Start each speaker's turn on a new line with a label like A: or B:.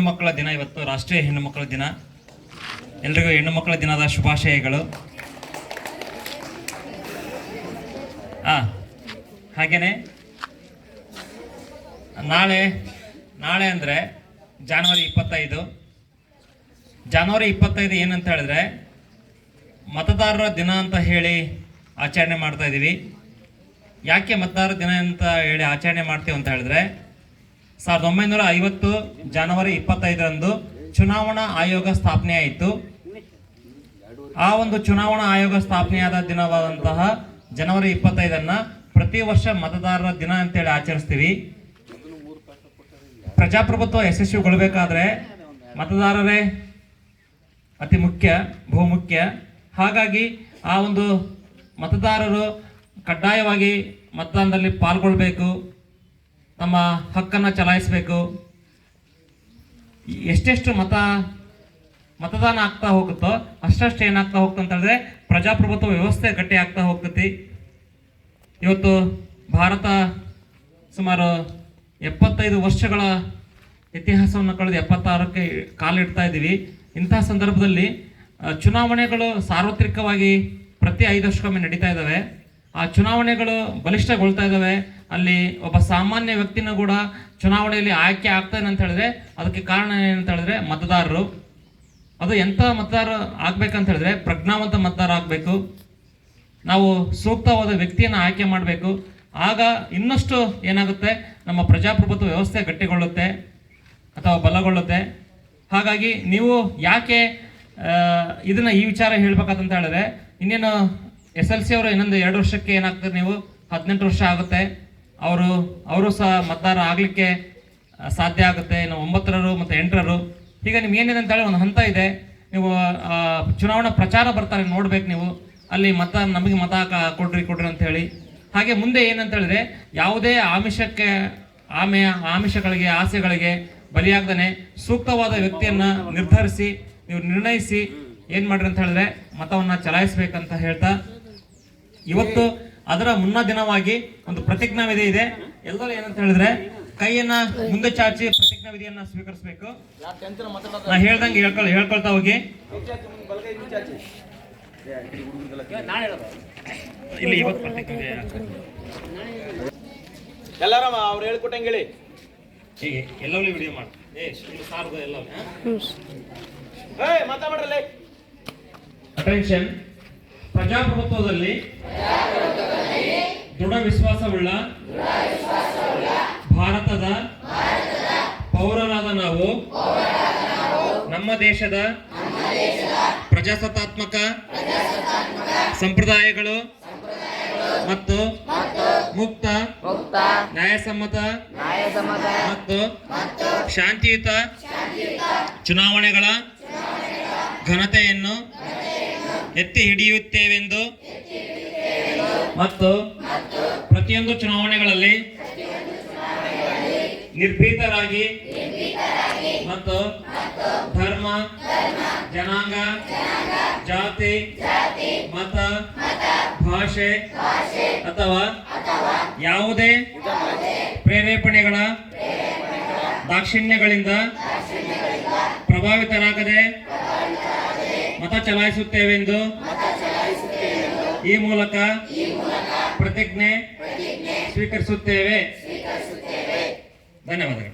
A: ಮಕ್ಕಳ ದಿನ. ಇವತ್ತು ರಾಷ್ಟ್ರೀಯ ಹೆಣ್ಣು ಮಕ್ಕಳ ದಿನ. ಎಲ್ರಿಗೂ ಹೆಣ್ಣು ಮಕ್ಕಳ ದಿನದ ಶುಭಾಶಯಗಳು. ಹಾಗೇನೆ ನಾಳೆ ಅಂದರೆ ಜನವರಿ 25. ಜನವರಿ 25 ಏನಂತ ಹೇಳಿದ್ರೆ ಮತದಾರರ ದಿನ ಅಂತ ಹೇಳಿ ಆಚರಣೆ ಮಾಡ್ತಾ ಇದ್ದೀವಿ. ಯಾಕೆ ಮತದಾರರ ದಿನ ಅಂತ ಹೇಳಿ ಆಚರಣೆ ಮಾಡ್ತೀವಿ ಅಂತ ಹೇಳಿದ್ರೆ 1950 ಜನವರಿ 25ರಂದು ಚುನಾವಣಾ ಆಯೋಗ ಸ್ಥಾಪನೆ ಆಯಿತು. ಆ ಒಂದು ಚುನಾವಣಾ ಆಯೋಗ ಸ್ಥಾಪನೆಯಾದ ದಿನವಾದಂತಹ ಜನವರಿ 25ಅನ್ನ ಪ್ರತಿ ವರ್ಷ ಮತದಾರರ ದಿನ ಅಂತೇಳಿ ಆಚರಿಸ್ತೀವಿ. ಪ್ರಜಾಪ್ರಭುತ್ವ ಯಶಸ್ವಿಗೊಳ್ಳಬೇಕಾದ್ರೆ ಮತದಾರರೇ ಅತಿ ಮುಖ್ಯ, ಬಹುಮುಖ್ಯ. ಹಾಗಾಗಿ ಆ ಒಂದು ಮತದಾರರು ಕಡ್ಡಾಯವಾಗಿ ಮತದಾನದಲ್ಲಿ ಪಾಲ್ಗೊಳ್ಬೇಕು, ತಮ್ಮ ಹಕ್ಕನ್ನು ಚಲಾಯಿಸಬೇಕು. ಎಷ್ಟೆಷ್ಟು ಮತದಾನ ಆಗ್ತಾ ಹೋಗುತ್ತೋ ಅಷ್ಟಷ್ಟು ಏನಾಗ್ತಾ ಹೋಗ್ತದೆ ಅಂತ ಹೇಳಿದ್ರೆ ಪ್ರಜಾಪ್ರಭುತ್ವ ವ್ಯವಸ್ಥೆ ಗಟ್ಟಿ ಆಗ್ತಾ ಹೋಗ್ತೈತಿ. ಇವತ್ತು ಭಾರತ ಸುಮಾರು 75 ವರ್ಷಗಳ ಇತಿಹಾಸವನ್ನು ಕಳೆದು 76ಕ್ಕೆ ಕಾಲಿಡ್ತಾ ಇದ್ದೀವಿ. ಇಂತಹ ಸಂದರ್ಭದಲ್ಲಿ ಚುನಾವಣೆಗಳು ಸಾರ್ವತ್ರಿಕವಾಗಿ ಪ್ರತಿ 5 ವರ್ಷಕ್ಕೊಮ್ಮೆ ನಡೀತಾ ಇದ್ದಾವೆ. ಆ ಚುನಾವಣೆಗಳು ಬಲಿಷ್ಠಗೊಳ್ತಾ ಇದ್ದಾವೆ. ಅಲ್ಲಿ ಒಬ್ಬ ಸಾಮಾನ್ಯ ವ್ಯಕ್ತಿನೂ ಕೂಡ ಚುನಾವಣೆಯಲ್ಲಿ ಆಯ್ಕೆ ಆಗ್ತಾನೆ ಅಂತ ಹೇಳಿದ್ರೆ ಅದಕ್ಕೆ ಕಾರಣ ಏನಂತ ಹೇಳಿದ್ರೆ ಮತದಾರರು. ಅದು ಎಂಥ ಮತದಾರ ಆಗ್ಬೇಕಂತ ಹೇಳಿದ್ರೆ ಪ್ರಜ್ಞಾವಂತ ಮತದಾರ ಆಗಬೇಕು. ನಾವು ಸೂಕ್ತವಾದ ವ್ಯಕ್ತಿಯನ್ನು ಆಯ್ಕೆ ಮಾಡಬೇಕು. ಆಗ ಇನ್ನಷ್ಟು ಏನಾಗುತ್ತೆ, ನಮ್ಮ ಪ್ರಜಾಪ್ರಭುತ್ವ ವ್ಯವಸ್ಥೆ ಗಟ್ಟಿಗೊಳ್ಳುತ್ತೆ ಅಥವಾ ಬಲಗೊಳ್ಳುತ್ತೆ. ಹಾಗಾಗಿ ನೀವು ಯಾಕೆ ಈ ವಿಚಾರ ಹೇಳ್ಬೇಕಂತ ಹೇಳಿದ್ರೆ ಇನ್ನೇನು SLC ಅವರು ಇನ್ನೊಂದು 2 ವರ್ಷಕ್ಕೆ ಏನಾಗ್ತದೆ, ನೀವು 18 ವರ್ಷ ಆಗುತ್ತೆ. ಅವರು ಸಹ ಮತದಾರ ಆಗಲಿಕ್ಕೆ ಸಾಧ್ಯ ಆಗುತ್ತೆ. ಇನ್ನು 9ರು ಮತ್ತು 8ರು. ಈಗ ನಿಮ್ಗೆ ಏನಿದೆ ಅಂತ ಹೇಳಿ ಒಂದು ಹಂತ ಇದೆ. ನೀವು ಚುನಾವಣಾ ಪ್ರಚಾರ ಬರ್ತಾರೆ, ನೋಡ್ಬೇಕು ನೀವು. ಅಲ್ಲಿ ನಮಗೆ ಮತ ಕೊಡ್ರಿ ಅಂತ ಹೇಳಿ. ಹಾಗೆ ಮುಂದೆ ಏನಂತ ಹೇಳಿದ್ರೆ ಯಾವುದೇ ಆಮಿಷಗಳಿಗೆ ಆಸೆಗಳಿಗೆ ಬಲಿಯಾಗದೇ ಸೂಕ್ತವಾದ ವ್ಯಕ್ತಿಯನ್ನು ನಿರ್ಣಯಿಸಿ ಏನು ಮಾಡ್ರಿ ಅಂತ ಹೇಳಿದ್ರೆ ಮತವನ್ನು ಚಲಾಯಿಸಬೇಕಂತ ಹೇಳ್ತಾ, ಇವತ್ತು ಅದರ ಮುನ್ನ ದಿನವಾಗಿ ಒಂದು ಪ್ರತಿಜ್ಞಾ ವಿಧಿ ಇದೆ. ಎಲ್ಲರೂ ಏನಂತ ಹೇಳಿದ್ರೆ ಕೈಯನ್ನ ಮುಂದೆ ಚಾಚಿ ಪ್ರತಿಜ್ಞಾ ವಿಧಿಯನ್ನ ಸ್ವೀಕರಿಸಬೇಕು. ನಾ ಹೇಳ್ದಂಗೆ ಹೇಳ್ಕೊಳ್ತಾ ಹೋಗಿ. ಇಲ್ಲಿ ಇವತ್ತು ಪ್ರತಿಜ್ಞೆ
B: ಎಲ್ಲಾರ ಅವ್ರು ಹೇಳ್ಕೊಟ್ಟಂಗೆ ಹೇಳಿ.
A: ಹೀಗೆ ಎಲ್ಲವೂ ವಿಡಿಯೋ ಮಾಡಿ. ಸಾರ್ದು ಎಲ್ಲ
B: ಮಾತಾಡ್ರಲ್ಲ.
A: ಅಟೆನ್ಷನ್. ಪ್ರಜಾಪ್ರಭುತ್ವದಲ್ಲಿ ದೃಢ ವಿಶ್ವಾಸವುಳ್ಳ ಭಾರತದ ಪೌರರಾದ ನಾವು ನಮ್ಮ ದೇಶದ ಪ್ರಜಾಸತ್ತಾತ್ಮಕ ಸಂಪ್ರದಾಯಗಳು ಮತ್ತು ಮುಕ್ತ, ನ್ಯಾಯಸಮ್ಮತ ಮತ್ತು ಶಾಂತಿಯುತ ಚುನಾವಣೆಗಳ ಘನತೆಯನ್ನು ಎತ್ತಿ ಹಿಡಿಯುತ್ತೇವೆಂದು ಮತ್ತು ಪ್ರತಿಯೊಂದು ಚುನಾವಣೆಗಳಲ್ಲಿ ನಿರ್ಭೀತರಾಗಿ ಮತ್ತು ಧರ್ಮ, ಜನಾಂಗ, ಜಾತಿ, ಮತ, ಭಾಷೆ ಅಥವಾ ಯಾವುದೇ ಪ್ರೇರೇಪಣೆಗಳ ದಾಕ್ಷಿಣ್ಯಗಳಿಂದ ಪ್ರಭಾವಿತರಾಗದೆ ಮತ ಚಲಾಯಿಸುತ್ತೇವೆಂದು ಈ ಮೂಲಕ ಪ್ರತಿಜ್ಞೆ ಸ್ವೀಕರಿಸುತ್ತೇವೆ. ಧನ್ಯವಾದಗಳು.